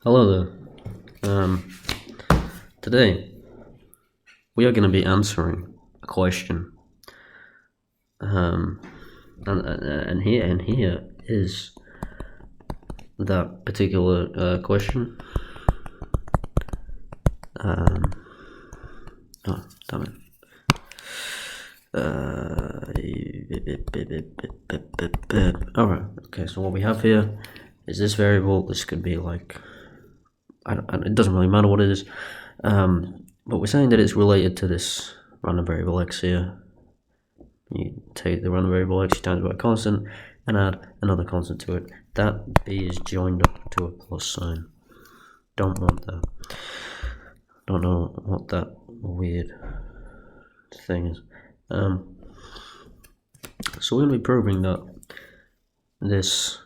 Hello there. Today we are going to be answering a question, and here is that particular question. Oh, damn it. Alright, okay, so what we have here is this variable. This could be like, it doesn't really matter what it is, but we're saying that it's related to this random variable x here. You take the random variable x, you times by a constant, and add another constant to it. That b is joined up to a plus sign. Don't want that. Don't know what that weird thing is. So we're going to be proving that this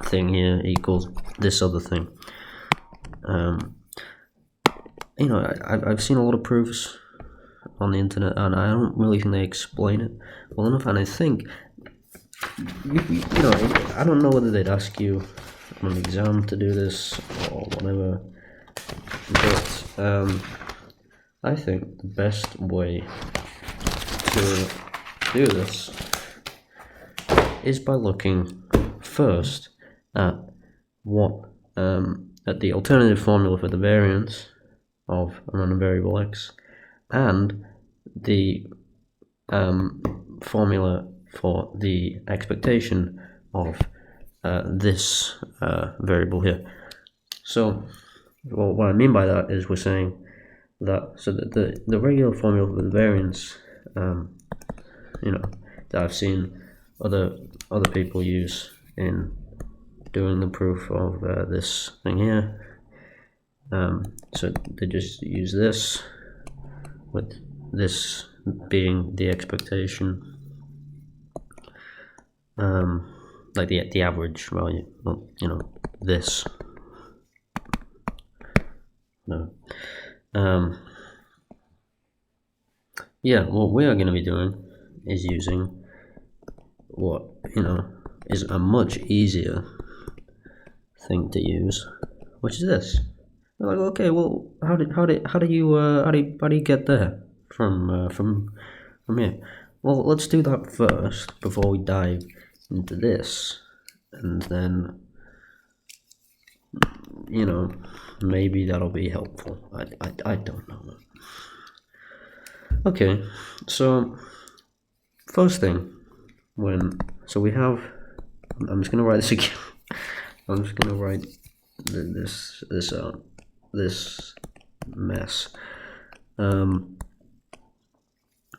thing here equals this other thing. I've seen a lot of proofs on the internet, and I don't really think they explain it well enough. And I think, I don't know whether they'd ask you on an exam to do this or whatever, but I think the best way to do this is by looking first at at the alternative formula for the variance of a random variable x, and the formula for the expectation of this variable here. So, what I mean by that is we're saying that the regular formula for the variance, that I've seen other people use in doing the proof of this thing here. So they just use this, with this being the expectation, like the average value, not this. No. Yeah, what we are going to be doing is using what is a much easier thing to use, which is this. We're like, okay, well, how do you get there from here? Well, let's do that first before we dive into this, and then maybe that'll be helpful. I don't know. Okay, so first thing, we have, I'm just gonna write this again. I'm just gonna write this out, this mess. So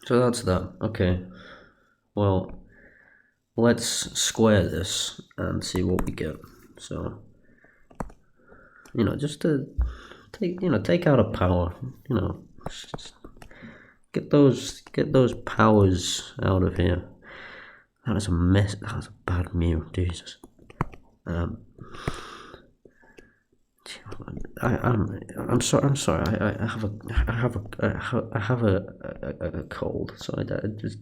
that's that. Okay, well, let's square this and see what we get. So, just to take out a power, just get those powers out of here. That was a mess. That was a bad mu. Jesus. I'm sorry. I have a cold. So I just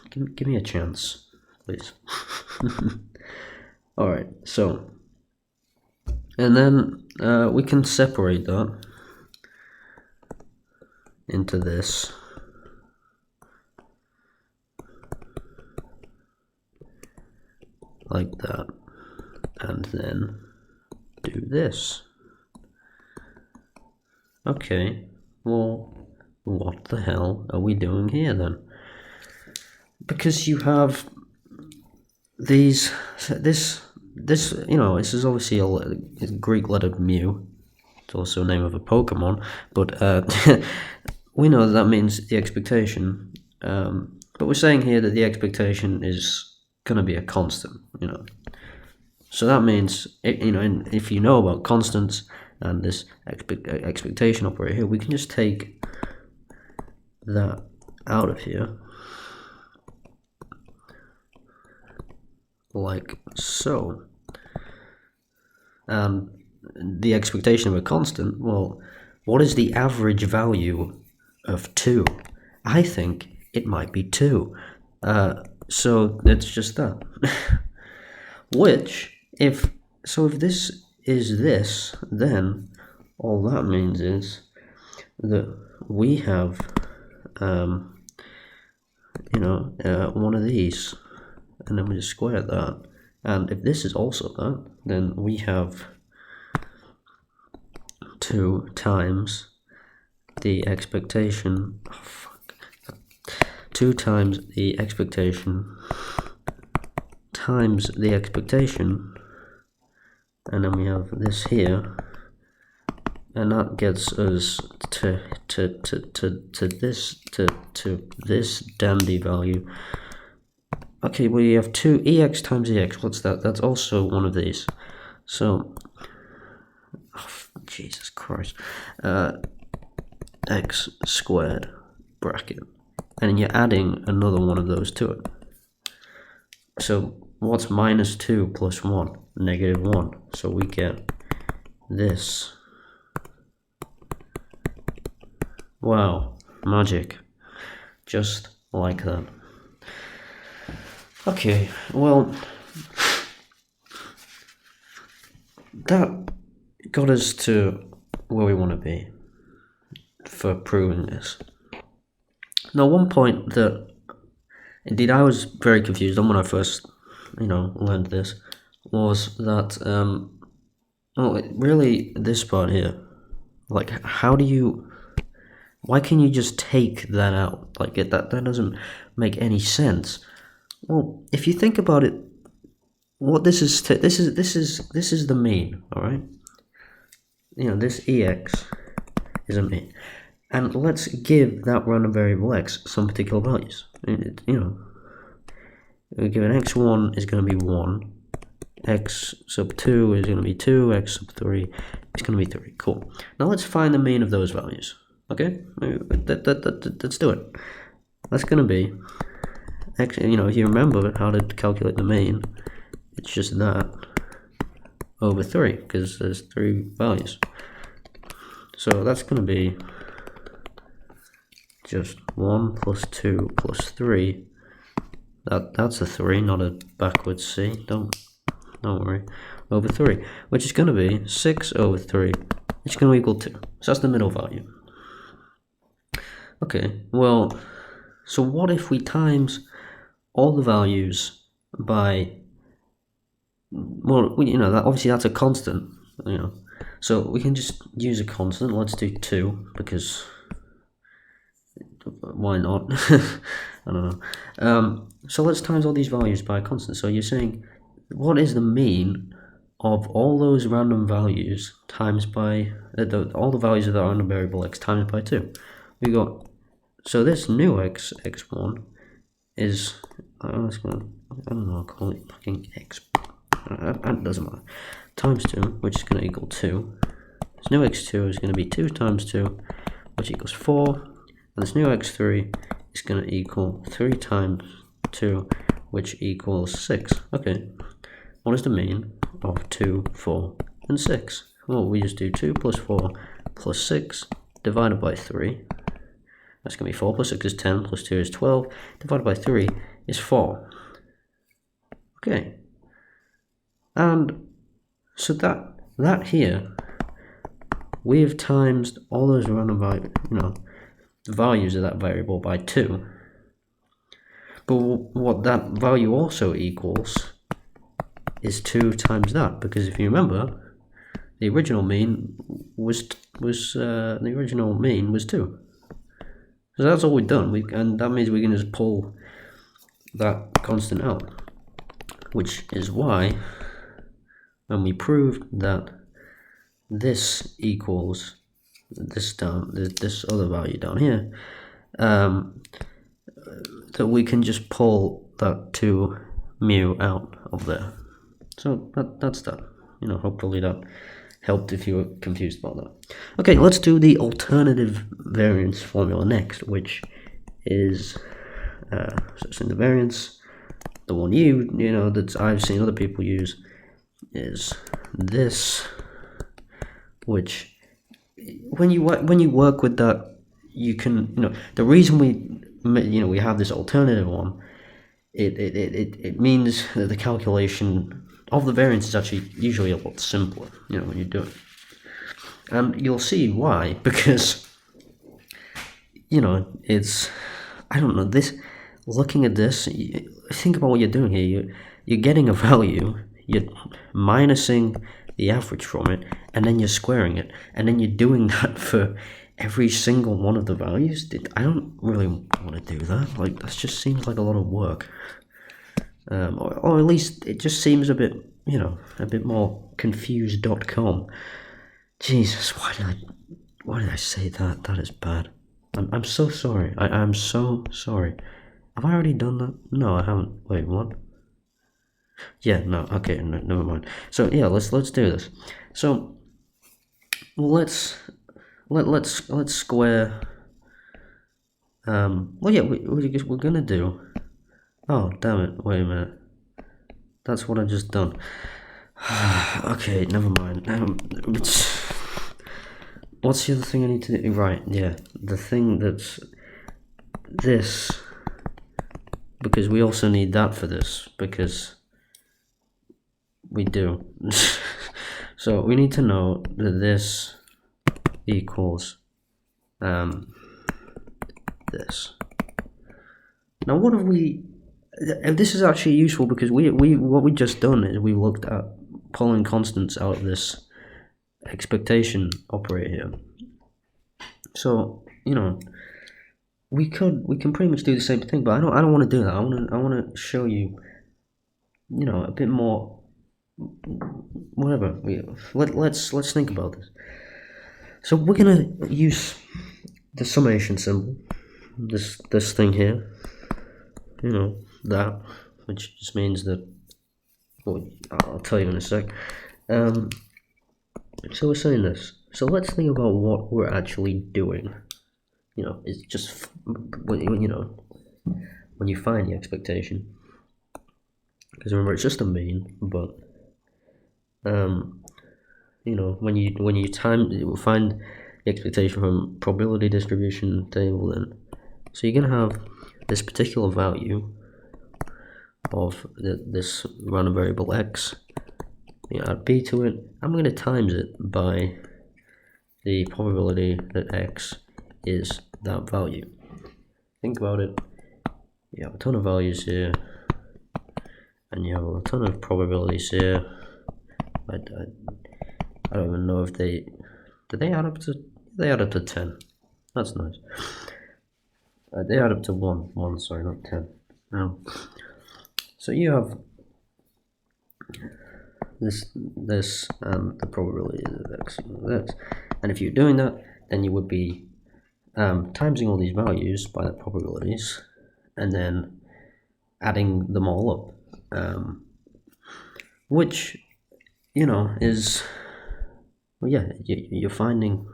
give me a chance, please. All right. So, and then we can separate that into this. Like that, and then do this. Okay, well, what the hell are we doing here then? Because you have this is obviously a Greek letter mu. It's also a name of a Pokemon, but we know that means the expectation. But we're saying here that the expectation is going to be a constant, so that means if you know about constants and this expectation operator here, we can just take that out of here like so, and the expectation of a constant, well, what is the average value of 2? I think it might be 2. So it's just that. which, if this is this, then all that means is that we have one of these, and then we just square that, and if this is also that, then we have 2 times the expectation. 2 times the expectation times the expectation, and then we have this here, and that gets us to this dandy value. Okay, we have 2 ex times ex. What's that? That's also one of these. So, Jesus Christ, x squared bracket, and you're adding another one of those to it. So what's minus 2 plus 1? Negative 1. So we get this. Wow, magic. Just like that. Okay, well, that got us to where we want to be for proving this. Now, one point that indeed I was very confused on when I first, learned this, was that, really this part here, like, why can you just take that out? Like, that doesn't make any sense. Well, if you think about it, what this is the mean, all right? This ex is a mean, and let's give that random variable x some particular values. We give an x1 is going to be 1, x sub 2 is going to be 2, x sub 3 is going to be 3. Cool. Now let's find the mean of those values. Okay, let's do it. That's going to be x. If you remember how to calculate the mean, it's just that over 3, because there's 3 values. So that's going to be just 1 plus 2 plus 3. That's a 3, not a backwards C. Don't worry. Over 3, which is going to be 6 over 3. It's going to equal 2. So that's the middle value. Okay, well, so what if we times all the values by, well, that obviously that's a constant, so we can just use a constant. Let's do 2, because why not? I don't know. So let's times all these values by a constant. So you're saying, what is the mean of all those random values times by all the values of the random variable x times by 2? We got, so this new x, x1, is, I don't know, I'll call it fucking x, it doesn't matter, times 2, which is going to equal 2. This new x2 is going to be 2 times 2, which equals 4, and this new x3 is going to equal 3 times 2, which equals 6. Okay, what is the mean of 2, 4, and 6? Well, we just do 2 plus 4 plus 6 divided by 3. That's going to be 4 plus 6 is 10, plus 2 is 12, divided by 3 is 4. Okay. And so that here, we've times all those random values of that variable by 2. But what that value also equals is 2 times that, because if you remember, the original mean was 2. So that's all we've done, and that means we can just pull that constant out, which is why when we proved that this equals this other value down here, that we can just pull that 2 mu out of there. So that's that. Hopefully that helped if you were confused about that. Okay, let's do the alternative variance formula next, which is so it's in the variance. The one that I've seen other people use is this, which when you work with that, you can the reason we have this alternative one it means that the calculation of the variance is actually usually a lot simpler, when you do it. And you'll see why, because, it's, I don't know, this, looking at this, think about what you're doing here. You're getting a value, you're minusing the average from it, and then you're squaring it, and then you're doing that for every single one of the values. I don't really want to do that. Like, that just seems like a lot of work. Or at least it just seems a bit, a bit more confused.com. Jesus, why did I say that? That is bad. I'm so sorry. I'm so sorry. Have I already done that? No, I haven't. Wait, what? Yeah, no, okay, no, never mind. So yeah, let's do this. So let's square. Well, yeah, we're gonna do. Oh, damn it! Wait a minute. That's what I just done. Okay, never mind. What's the other thing I need to do? Right, yeah, the thing that's this, because we also need that for this, because we do. So we need to know that this equals this. Now, what have we? This is actually useful because we what we just done is we looked at pulling constants out of this expectation operator here. So we can pretty much do the same thing, but I don't want to do that. I want to show you a bit more. Whatever. Let's think about this. So we're gonna use the summation symbol. This thing here. That, which just means that. Well, I'll tell you in a sec. So we're saying this. So let's think about what we're actually doing. It's just when you find the expectation. Because remember, it's just a mean, but when you find the expectation from probability distribution table, then so you're gonna have this particular value of this random variable x. You add b to it. I'm going to times it by the probability that x is that value. Think about it. You have a ton of values here, and you have a ton of probabilities here. I don't even know if they add up to. They add up to 10. That's nice. They add up to 1. Sorry, not 10. So you have this and the probability of x equals this. And if you're doing that, then you would be timesing all these values by the probabilities and then adding them all up, which is, well, yeah, you're finding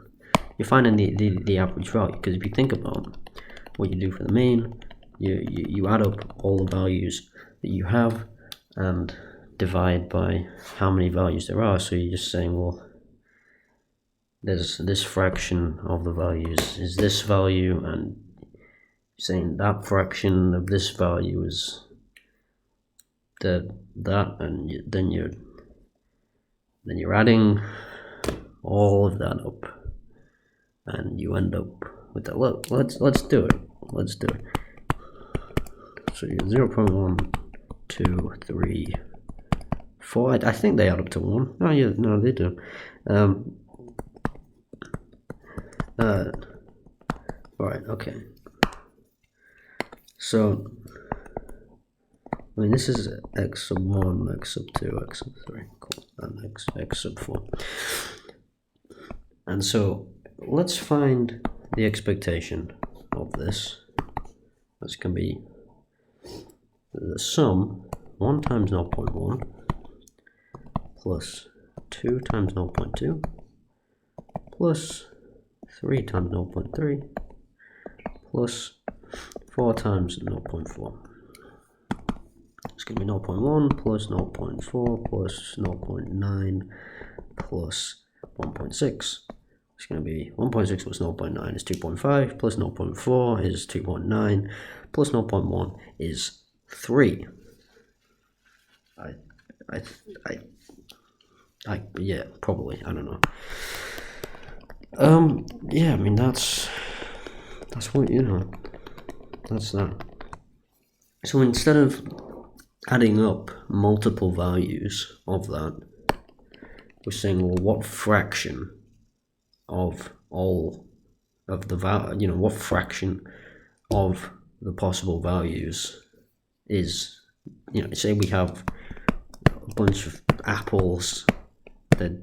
the average value. Because if you think about what you do for the mean, you add up all the values that you have and divide by how many values there are. So you're just saying, well, there's this fraction of the values is this value, and saying that fraction of this value is that, and then you're adding all of that up, and you end up with that. Look, let's do it. So you 0.1, 2, 3, 4. I think they add up to 1. Oh yeah, no, they do. Right, okay. So, I mean, this is x sub 1, x sub 2, x sub 3, cool, and x sub 4. And so, let's find the expectation of this. This can be the sum 1 times 0.1 plus 2 times 0.2 plus 3 times 0.3 plus 4 times 0.4. It's going to be 0.1 plus 0.4 plus 0.9 plus 1.6. It's going to be 1.6 plus 0.9 is 2.5 plus 0.4 is 2.9 plus 0.1 is 3. Yeah, probably. I don't know. Yeah, I mean that's what, you know, that's that. So instead of adding up multiple values of that, we're saying, well, what fraction of all of the what fraction of the possible values is, say we have a bunch of apples, and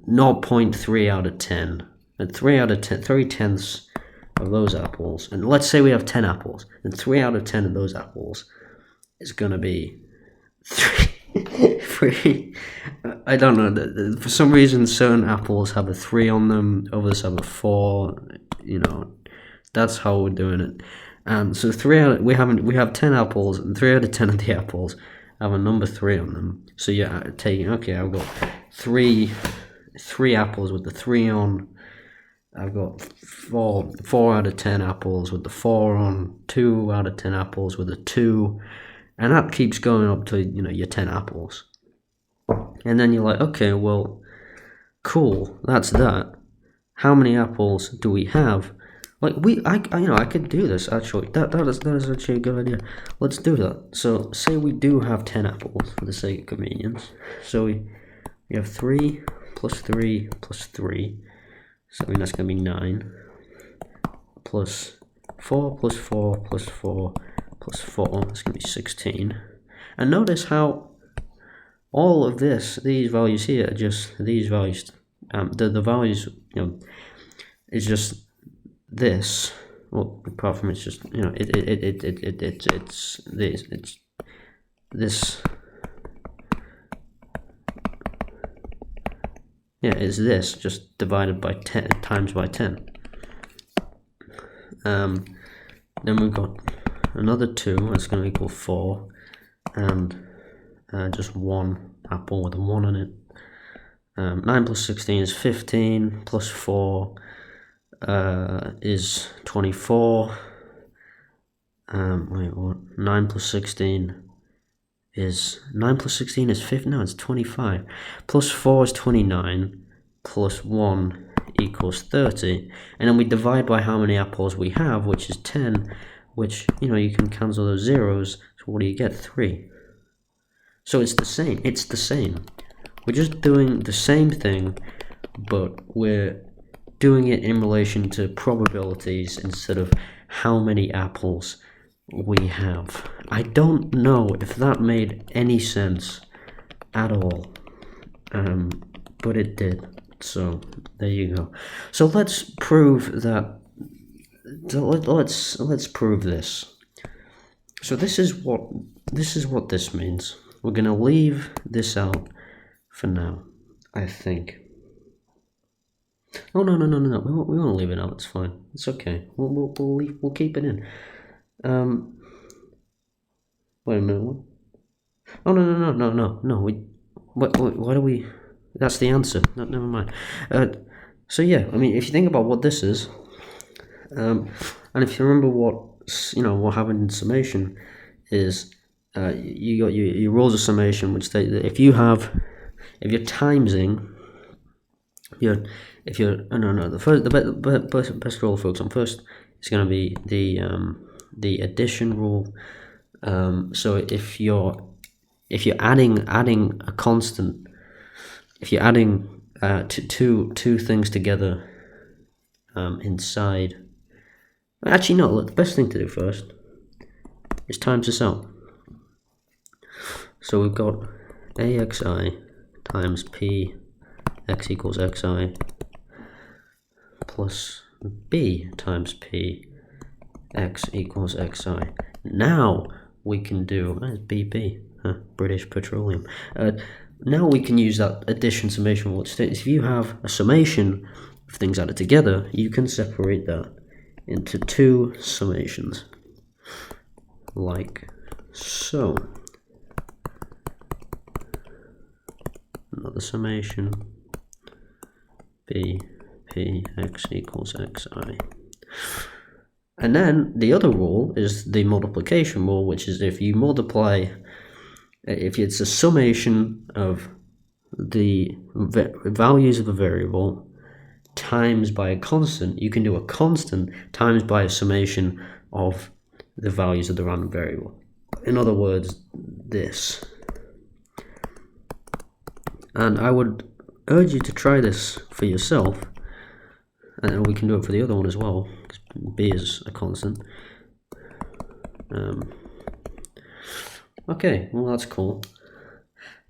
0.3 out of 10, and 3 tenths of those apples, and let's say we have 10 apples, and 3 out of 10 of those apples is going to be 3. I don't know, for some reason certain apples have a 3 on them, others have a 4, that's how we're doing it. And so we have 10 apples, and 3 out of 10 of the apples have a number 3 on them. So you're taking, okay, I've got three apples with the 3 on. I've got 4 out of 10 apples with the 4 on. 2 out of 10 apples with a 2, and that keeps going up to your 10 apples. And then you're like, okay, well, cool, that's that. How many apples do we have? Like I could do this actually. That is actually a good idea. Let's do that. So say we do have 10 apples for the sake of convenience. So we have 3 plus 3 plus 3. So I mean that's gonna be 9. Plus 4 plus 4 plus 4 plus 4. That's gonna be 16. And notice how all of these values here are just these values. The values, is just this. Well, apart from it's just it's this. Yeah, it's this just divided by 10 times by 10. Then we've got another 2. That's going to equal 4, and just 1 apple with a 1 on it. 9 plus 16 is 15, plus 4 is 24. Wait, what? 9 plus 16 is 15. No, it's 25. Plus 4 is 29. Plus 1 equals 30. And then we divide by how many apples we have, which is 10. Which you can cancel those zeros. So what do you get? 3. So it's the same. We're just doing the same thing, but we're doing it in relation to probabilities instead of how many apples we have. I don't know if that made any sense at all, but it did. So there you go. So let's prove that. Let's prove this. So this is what this means. We're gonna leave this out for now, I think. Oh no! We won't leave it out. It's fine. It's okay. We'll keep it in. Wait a minute. What? Oh no! Why do we? That's the answer. No, never mind. So yeah, I mean, if you think about what this is, and if you remember what happened in summation is, you got your rules of summation, which state that if you're timesing, the best rule to focus on first is going to be the addition rule. So if you're adding a constant, if you're adding two things together inside, actually no, the best thing to do first is times this out. So we've got AXI times P x equals xi plus b times p x equals xi. Now we can do BP, British Petroleum. Now we can use that addition summation rule. If you have a summation of things added together, you can separate that into 2 summations, like so. Another summation, b p x equals xi. And then the other rule is the multiplication rule, which is if you multiply, if it's a summation of the values of a variable times by a constant, you can do a constant times by a summation of the values of the random variable. In other words, this. And I would urge you to try this for yourself, and we can do it for the other one as well, because b is a constant. Okay, well that's cool.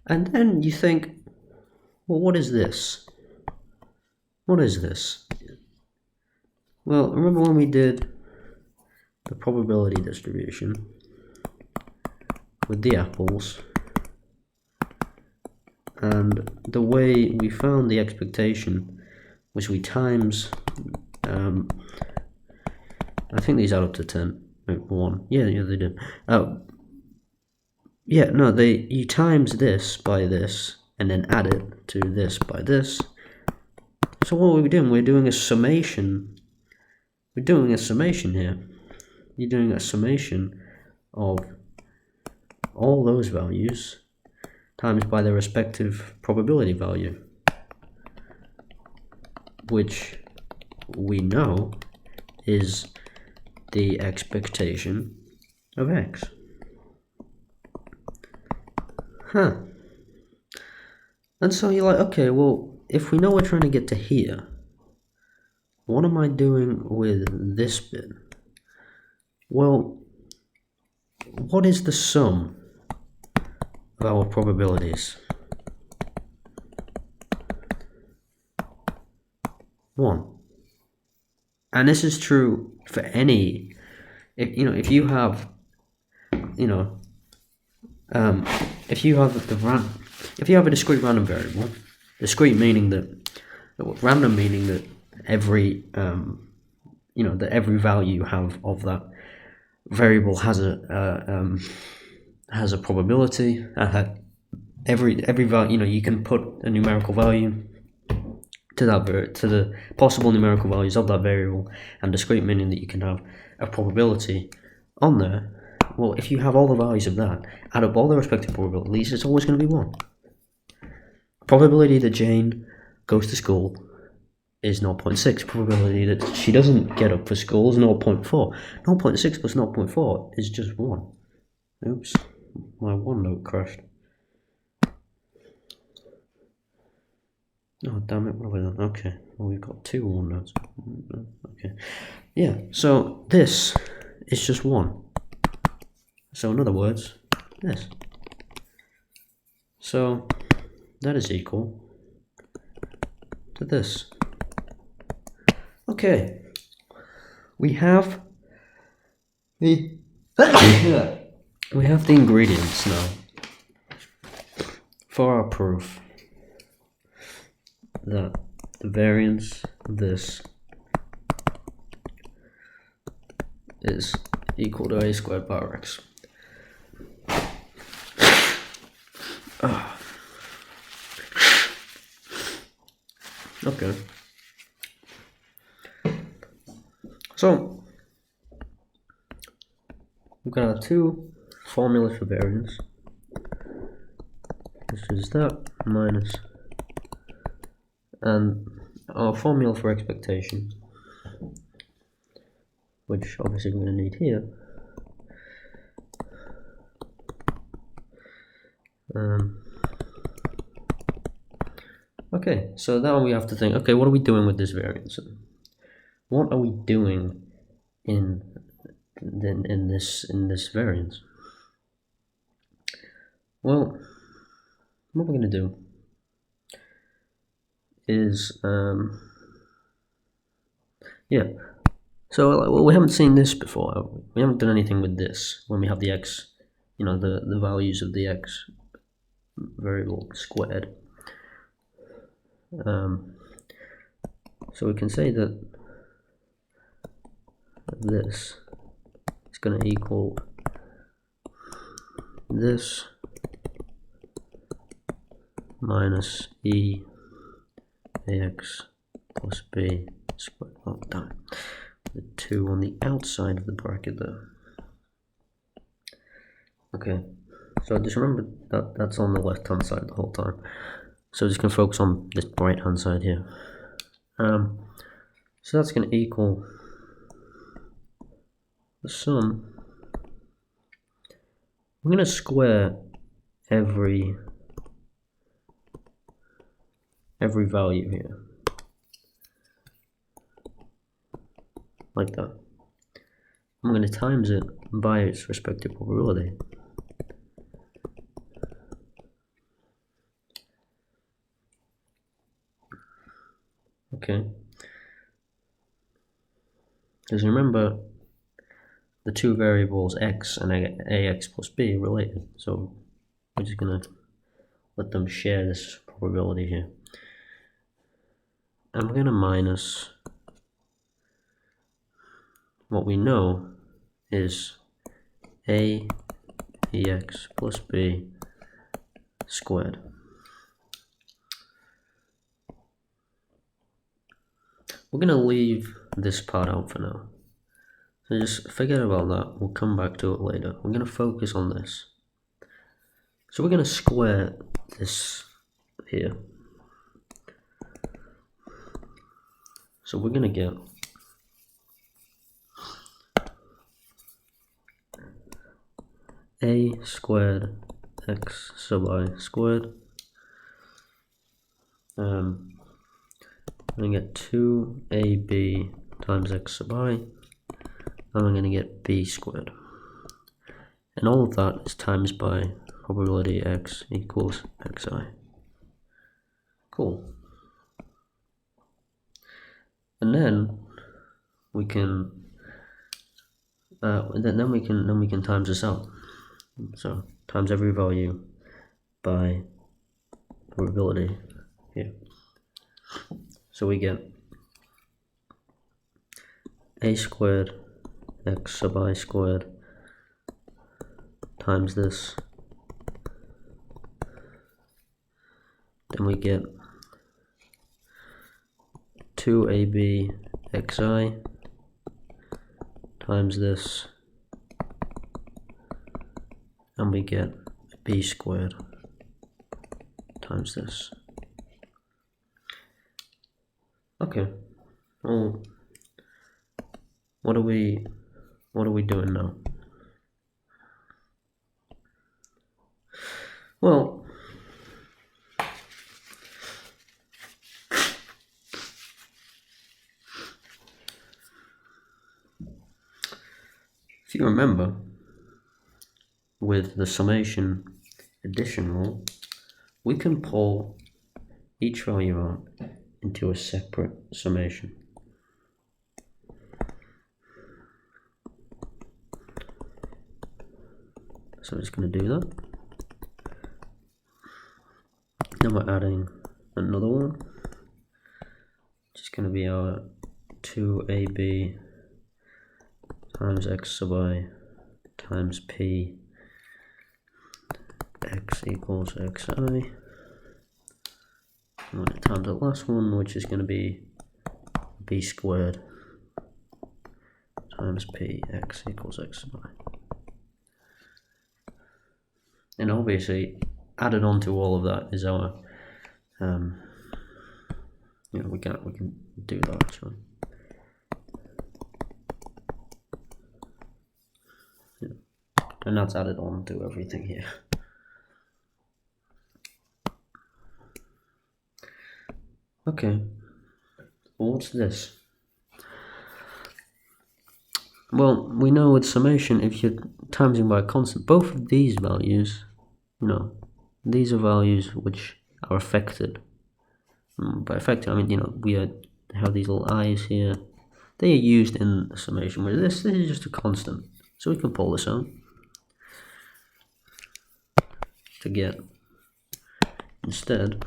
And then you think, well, what is this? What is this? Well, remember when we did the probability distribution with the apples, and the way we found the expectation was we times, I think these add up to 10, 1, yeah they do. Yeah, no, you times this by this, and then add it to this by this. So what are we doing? We're doing a summation. We're doing a summation here. You're doing a summation of all those values times by their respective probability value, which we know is the expectation of x. Huh. And so you're like, okay, well, if we know we're trying to get to here, what am I doing with this bit? Well, what is the sum of our probabilities? 1. And this is true for any, if you have, if you have a discrete random variable, discrete meaning that, random meaning that every, that every value you have of that variable has a probability. Every value, you can put a numerical value to the possible numerical values of that variable, and discrete meaning that you can have a probability on there. Well, if you have all the values of that, add up all the respective probabilities, it's always going to be 1. Probability that Jane goes to school is 0.6. Probability that she doesn't get up for school is 0.4. 0.6 plus 0.4 is just 1. Oops, my OneNote crashed. Oh, damn it, what have I done? Okay, well, we've got 2 OneNotes. Okay, yeah, so this is just 1. So in other words, this. So that is equal to this. Okay, we have the ingredients now for our proof that the variance of this is equal to a squared bar x. Okay. So we've got our 2 formulas for variance. This is that minus, and our formula for expectation, which obviously we're going to need here. Okay, so now we have to think, okay, what are we doing with this variance? What are we doing in this variance? Well, what we're going to do is, so we haven't seen this before, have we? We haven't done anything with this when we have the x, the values of the x variable squared. So we can say that this is going to equal this minus aX plus b squared. Oh, damn. the 2 on the outside of the bracket there. Okay, so just remember that that's on the left hand side the whole time. So just gonna focus on this right hand side here. So that's gonna equal the sum. I'm gonna square every value here, like that. I'm going to times it by its respective probability. Okay. Because remember, the two variables x and ax plus b are related, so we're just going to let them share this probability here. I'm going to minus what we know is ax plus b squared. We're going to leave this part out for now. So just forget about that, we'll come back to it later. We're going to focus on this. So we're going to square this here. So we're going to get a squared x sub I squared. I'm going to get 2ab times x sub I, and I'm going to get b squared. And all of that is times by probability x equals xi. Cool. And then we can then we can times this out. So times every value by probability here. So we get a squared x sub I squared times this. Then we get 2ab xi times this, and we get b squared times this. Okay, well, what are we doing now? Well, if you remember, with the summation addition rule, we can pull each value out into a separate summation. So I'm just going to do that. Then we're adding another one, which is going to be our 2ab times x sub I times p x equals xi. I'm going to times the last one, which is going to be b squared times p x equals x sub I. And obviously, added on to all of that is our, we can do that actually. Yeah. And that's added on to everything here. Okay, well, what's this? Well, we know with summation, if you're timesing by a constant, both of these values, these are values which are affected. By affected, I mean, we have these little i's here. They are used in the summation, where this is just a constant. So we can pull this out to get, instead,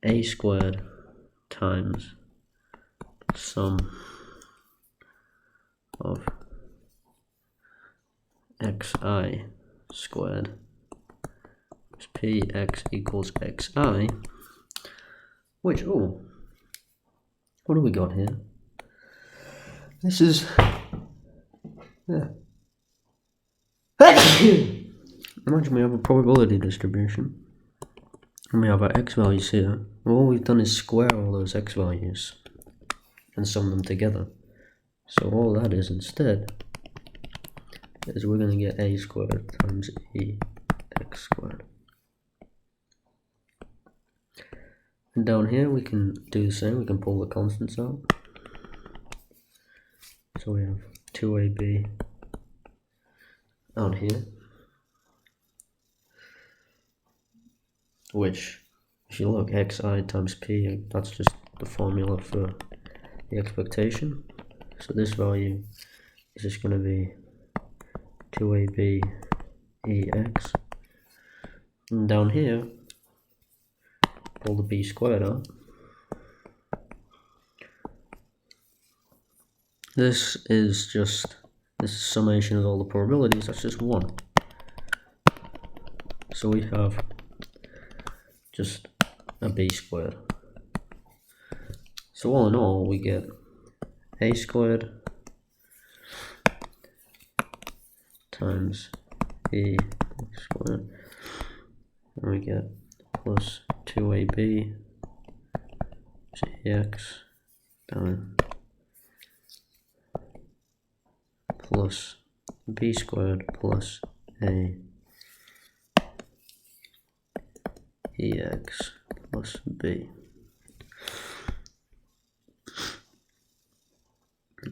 a squared times sum of xi squared is px equals xi, which, what do we got here? This is, yeah. Imagine we have a probability distribution, and we have our x values here. All we've done is square all those x values and sum them together. So all that is instead is we're going to get a squared times ex squared. And down here we can do the same, we can pull the constants out. So we have 2ab out here, which, if you look, xi times p, that's just the formula for the expectation. So this value is just going to be 2ab ex. And down here, pull the b squared out. This is summation of all the probabilities, that's just 1. So we have just a b squared. So all in all, we get a squared times e squared, and we get plus 2ab ex down plus b squared plus a ex plus b.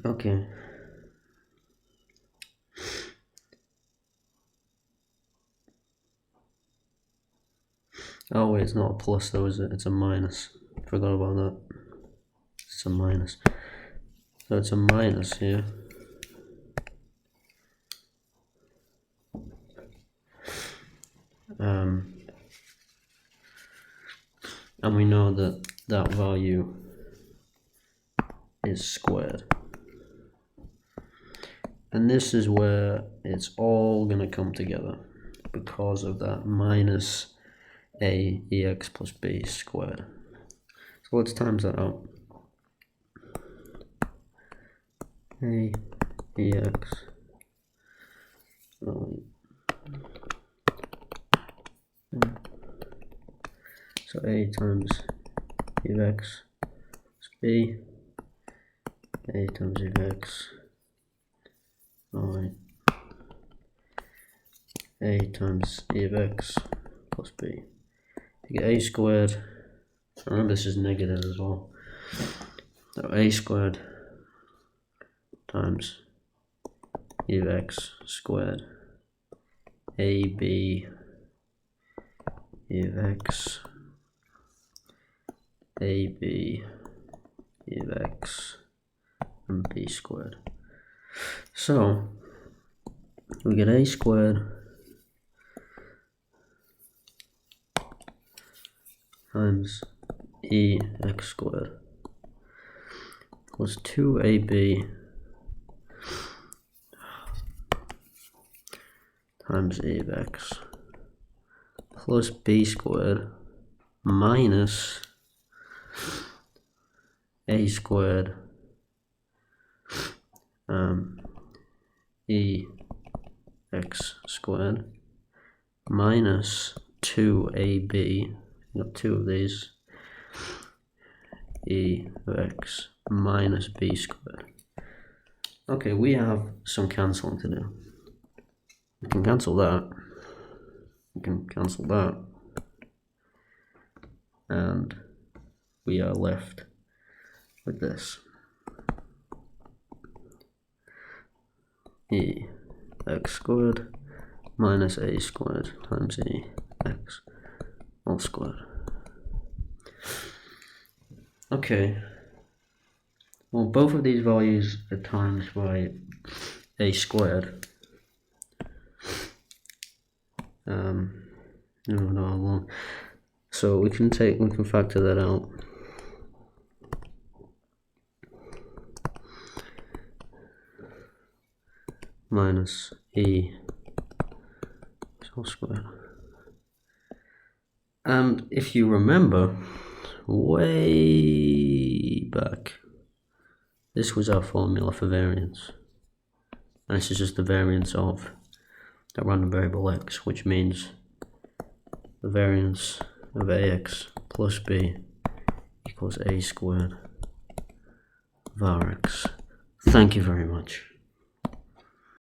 Okay. Oh wait, it's not a plus though, is it? It's a minus. Forgot about that. It's a minus. So it's a minus here. And we know that that value is squared. And this is where it's all going to come together because of that minus a ex plus b squared. So let's times that out. A ex. So a times e of x plus b. A times e of x. Alright. A times e of x plus b. You get a squared. Remember, this is negative as well. So a squared times e of x squared ab e of x ab e of x and b squared. So we get a squared times ex squared plus 2ab times e of x plus b squared minus a squared ex squared minus 2ab, you got two of these, e of x minus b squared. Okay, we have some cancelling to do. We can cancel that. We can cancel that. And we are left with this. E x squared minus a squared times e x all squared. Okay. Well, both of these values are times by a squared. I don't know how long. So we can factor that out. Minus e whole squared. And if you remember, way back this was our formula for variance. And this is just the variance of a random variable x, which means the variance of ax plus b equals a squared of rx. Thank you very much.